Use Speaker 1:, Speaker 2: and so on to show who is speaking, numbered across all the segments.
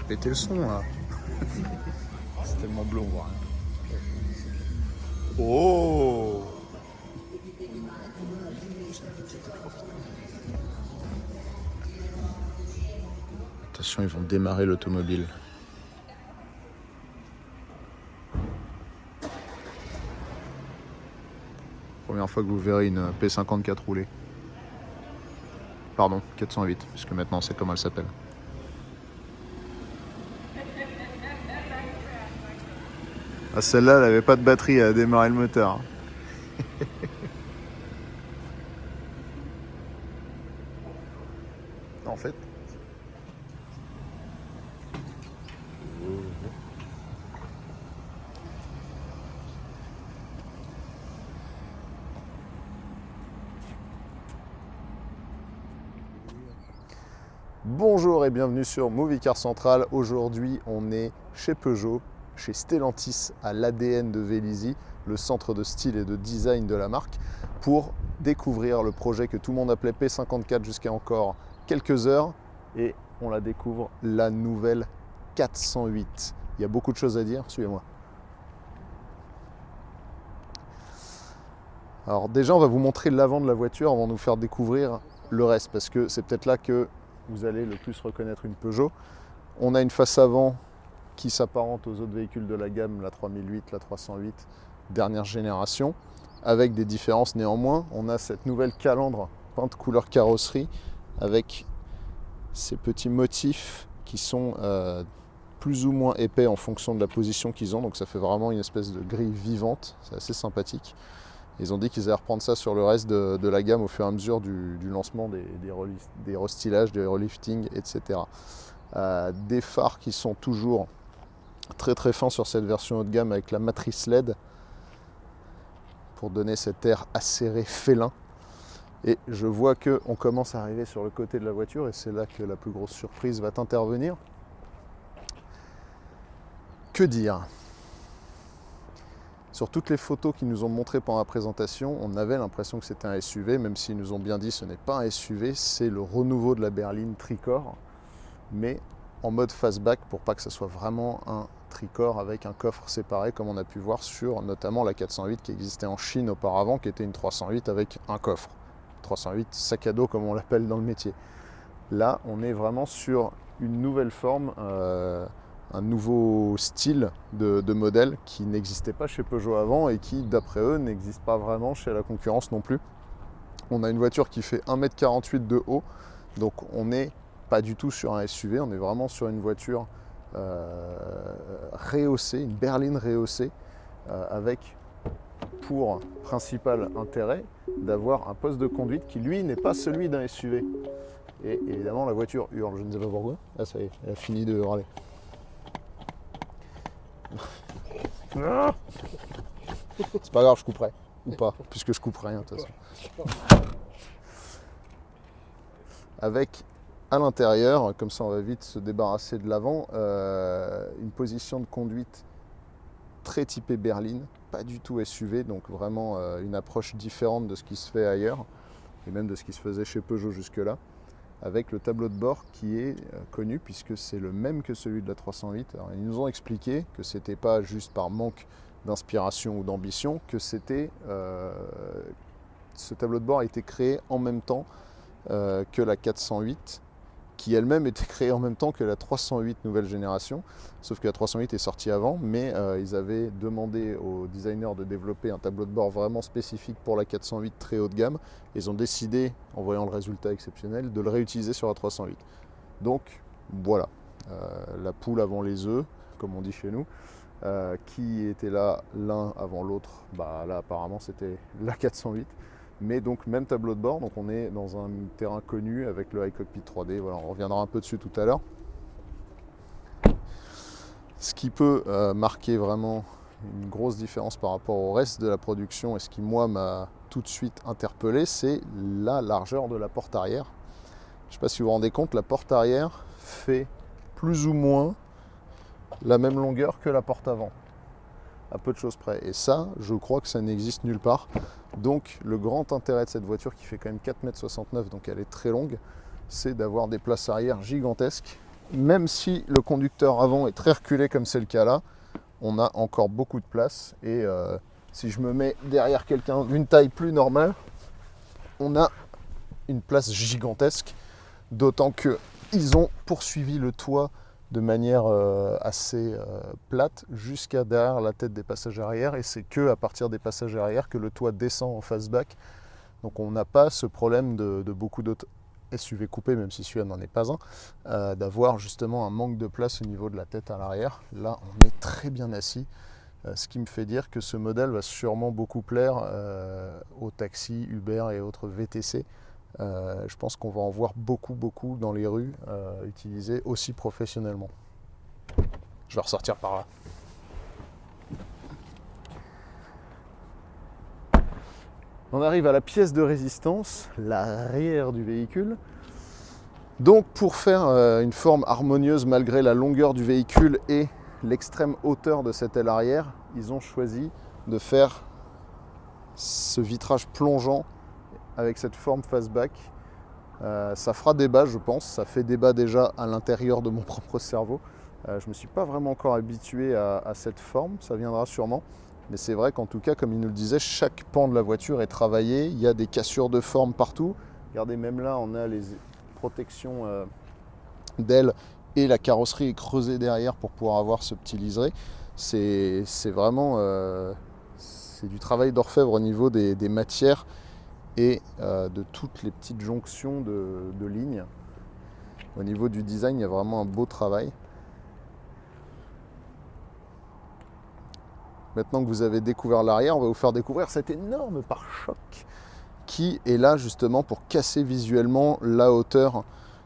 Speaker 1: péter le son là. C'est tellement bleu, on voit rien. Oh! Attention, ils vont démarrer l'automobile. Première fois que vous verrez une P54 rouler. Pardon, 408, puisque maintenant c'est comment elle s'appelle. Ah, celle-là, elle avait pas de batterie à démarrer le moteur. En fait. Bonjour et bienvenue sur Movie Car Central. Aujourd'hui, on est chez Peugeot, chez Stellantis, à l'ADN de Vélizy, le centre de style et de design de la marque, pour découvrir le projet que tout le monde appelait P54 jusqu'à encore quelques heures. Et on la découvre, la nouvelle 408. Il y a beaucoup de choses à dire, suivez-moi. Alors déjà, on va vous montrer l'avant de la voiture avant de nous faire découvrir le reste, parce que c'est peut-être là que vous allez le plus reconnaître une Peugeot. On a une face avant qui s'apparente aux autres véhicules de la gamme, la 3008, la 308, dernière génération, avec des différences néanmoins. On a cette nouvelle calandre peinte couleur carrosserie, avec ces petits motifs qui sont plus ou moins épais en fonction de la position qu'ils ont, donc ça fait vraiment une espèce de grille vivante, c'est assez sympathique. Ils ont dit qu'ils allaient reprendre ça sur le reste de la gamme au fur et à mesure du lancement des restylages, des reliftings, etc. Des phares qui sont toujours très très fins sur cette version haut de gamme avec la matrice LED pour donner cet air acéré félin. Et je vois qu'on commence à arriver sur le côté de la voiture et c'est là que la plus grosse surprise va intervenir. Que dire ? Sur toutes les photos qu'ils nous ont montrées pendant la présentation, on avait l'impression que c'était un SUV, même s'ils nous ont bien dit que ce n'est pas un SUV, c'est le renouveau de la berline tricorps, mais en mode fastback pour pas que ce soit vraiment un tricorps avec un coffre séparé, comme on a pu voir sur notamment la 408 qui existait en Chine auparavant, qui était une 308 avec un coffre. 308 sac à dos comme on l'appelle dans le métier. Là, on est vraiment sur une nouvelle forme, un nouveau style de modèle qui n'existait pas chez Peugeot avant et qui, d'après eux, n'existe pas vraiment chez la concurrence non plus. On a une voiture qui fait 1,48 m de haut, donc on n'est pas du tout sur un SUV, on est vraiment sur une voiture rehaussée, une berline rehaussée, avec pour principal intérêt d'avoir un poste de conduite qui, lui, n'est pas celui d'un SUV. Et évidemment, la voiture hurle, je ne sais pas pourquoi. Ah, ça y est, elle a fini de râler. C'est pas grave, je couperai. Ou pas, puisque je coupe rien de toute façon. Avec à l'intérieur, comme ça on va vite se débarrasser de l'avant, une position de conduite très typée berline, pas du tout SUV, donc vraiment une approche différente de ce qui se fait ailleurs, et même de ce qui se faisait chez Peugeot jusque-là, avec le tableau de bord qui est connu puisque c'est le même que celui de la 308. Alors, ils nous ont expliqué que c'était pas juste par manque d'inspiration ou d'ambition, que c'était ce tableau de bord a été créé en même temps que la 408, qui elle-même était créée en même temps que la 308 nouvelle génération, sauf que la 308 est sortie avant, mais ils avaient demandé aux designers de développer un tableau de bord vraiment spécifique pour la 408 très haut de gamme. Ils ont décidé, en voyant le résultat exceptionnel, de le réutiliser sur la 308. Donc voilà, la poule avant les œufs, comme on dit chez nous. Qui était là l'un avant l'autre, là apparemment c'était la 408. Mais donc même tableau de bord, donc on est dans un terrain connu avec le iCockpit 3D, voilà, on reviendra un peu dessus tout à l'heure. Ce qui peut marquer vraiment une grosse différence par rapport au reste de la production et ce qui moi m'a tout de suite interpellé, c'est la largeur de la porte arrière. Je ne sais pas si vous vous rendez compte, la porte arrière fait plus ou moins la même longueur que la porte avant, à peu de choses près. Et ça, je crois que ça n'existe nulle part. Donc le grand intérêt de cette voiture qui fait quand même 4,69 m, donc elle est très longue, c'est d'avoir des places arrière gigantesques même si le conducteur avant est très reculé comme c'est le cas là, on a encore beaucoup de place. Et si je me mets derrière quelqu'un d'une taille plus normale, on a une place gigantesque, d'autant qu'ils ont poursuivi le toit de manière assez plate jusqu'à derrière la tête des passagers arrière, et c'est que à partir des passagers arrière que le toit descend en fastback. Donc on n'a pas ce problème de beaucoup d'autres SUV coupés, même si celui-là n'en est pas un, d'avoir justement un manque de place au niveau de la tête à l'arrière. Là, on est très bien assis, ce qui me fait dire que ce modèle va sûrement beaucoup plaire aux taxis, Uber et autres VTC. Je pense qu'on va en voir beaucoup dans les rues, utilisés aussi professionnellement. Je vais ressortir par là. On arrive à la pièce de résistance, l'arrière du véhicule. Donc pour faire une forme harmonieuse malgré la longueur du véhicule et l'extrême hauteur de cette aile arrière, ils ont choisi de faire ce vitrage plongeant avec cette forme fastback. Ça fera débat, je pense. Ça fait débat déjà à l'intérieur de mon propre cerveau. Je ne me suis pas vraiment encore habitué à cette forme, ça viendra sûrement. Mais c'est vrai qu'en tout cas, comme il nous le disait, chaque pan de la voiture est travaillé. Il y a des cassures de forme partout. Regardez, même là, on a les protections d'ailes et la carrosserie est creusée derrière pour pouvoir avoir ce petit liseré. C'est vraiment c'est du travail d'orfèvre au niveau des matières et de toutes les petites jonctions de lignes. Au niveau du design, il y a vraiment un beau travail. Maintenant que vous avez découvert l'arrière, on va vous faire découvrir cet énorme pare-choc qui est là justement pour casser visuellement la hauteur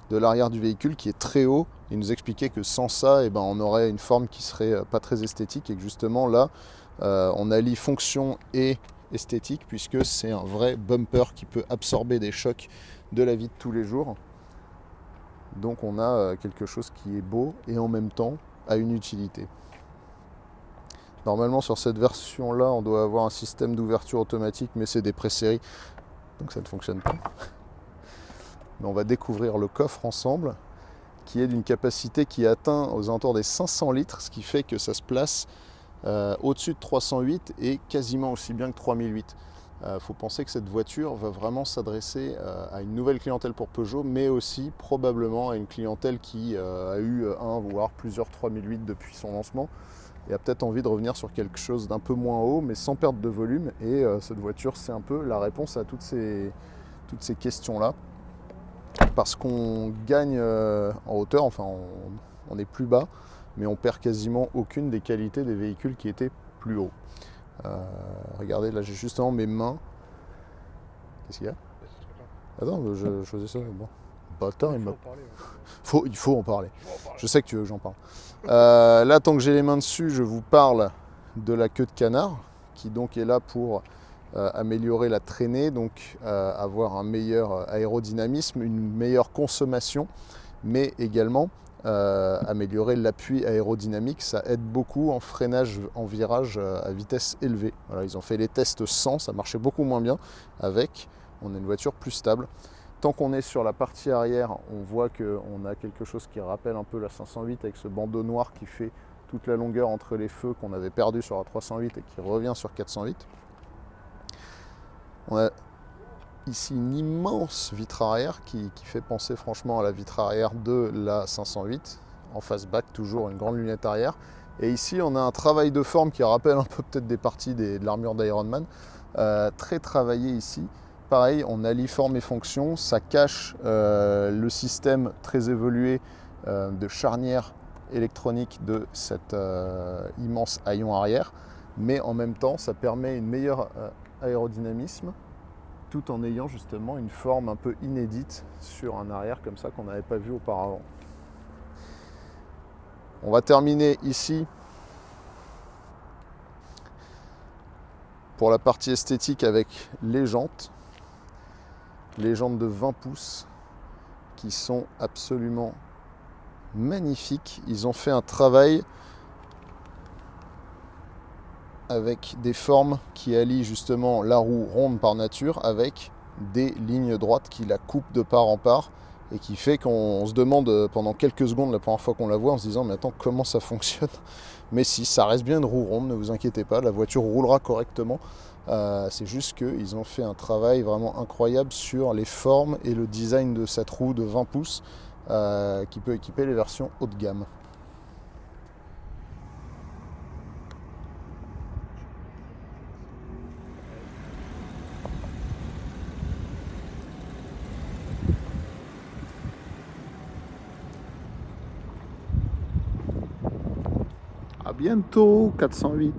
Speaker 1: de l'arrière du véhicule qui est très haut. Il nous expliquait que sans ça, on aurait une forme qui serait pas très esthétique et que justement là, on allie fonction et esthétique puisque c'est un vrai bumper qui peut absorber des chocs de la vie de tous les jours. Donc on a quelque chose qui est beau et en même temps a une utilité. Normalement sur cette version là on doit avoir un système d'ouverture automatique, mais c'est des pré-séries donc ça ne fonctionne pas. Mais on va découvrir le coffre ensemble, qui est d'une capacité qui atteint aux alentours des 500 litres, ce qui fait que ça se place au-dessus de 308 et quasiment aussi bien que 3008. Faut penser que cette voiture va vraiment s'adresser à une nouvelle clientèle pour Peugeot, mais aussi probablement à une clientèle qui a eu un voire plusieurs 3008 depuis son lancement et a peut-être envie de revenir sur quelque chose d'un peu moins haut mais sans perte de volume. Et cette voiture, c'est un peu la réponse à toutes ces questions-là, parce qu'on gagne en hauteur, enfin on est plus bas, mais on perd quasiment aucune des qualités des véhicules qui étaient plus hauts. Regardez, là j'ai justement mes mains. Qu'est-ce qu'il y a? Attends, je faisais ça. Bon. Bâtard, il faut en parler. Je sais que tu veux que j'en parle. Là, tant que j'ai les mains dessus, je vous parle de la queue de canard, qui donc est là pour améliorer la traînée, donc avoir un meilleur aérodynamisme, une meilleure consommation, mais également améliorer l'appui aérodynamique. Ça aide beaucoup en freinage en virage à vitesse élevée. Voilà, ils ont fait les tests sans, ça marchait beaucoup moins bien. Avec, on a une voiture plus stable. Tant qu'on est sur la partie arrière, on voit qu'on a quelque chose qui rappelle un peu la 508 avec ce bandeau noir qui fait toute la longueur entre les feux qu'on avait perdu sur la 308 et qui revient sur 408. On a ici une immense vitre arrière qui fait penser franchement à la vitre arrière de la 508, en fastback, toujours une grande lunette arrière. Et ici on a un travail de forme qui rappelle un peu peut-être des parties de l'armure d'Iron Man, très travaillé ici. Pareil, on allie forme et fonction, ça cache le système très évolué de charnière électronique de cet immense haillon arrière, mais en même temps ça permet une meilleure aérodynamisme, tout en ayant justement une forme un peu inédite sur un arrière comme ça qu'on n'avait pas vu auparavant. On va terminer ici pour la partie esthétique avec les jantes de 20 pouces qui sont absolument magnifiques. Ils ont fait un travail avec des formes qui allient justement la roue ronde par nature avec des lignes droites qui la coupent de part en part et qui fait qu'on se demande pendant quelques secondes la première fois qu'on la voit en se disant mais attends, comment ça fonctionne? Mais si, ça reste bien une roue ronde, ne vous inquiétez pas, la voiture roulera correctement. C'est juste qu'ils ont fait un travail vraiment incroyable sur les formes et le design de cette roue de 20 pouces qui peut équiper les versions haut de gamme. À bientôt, 408.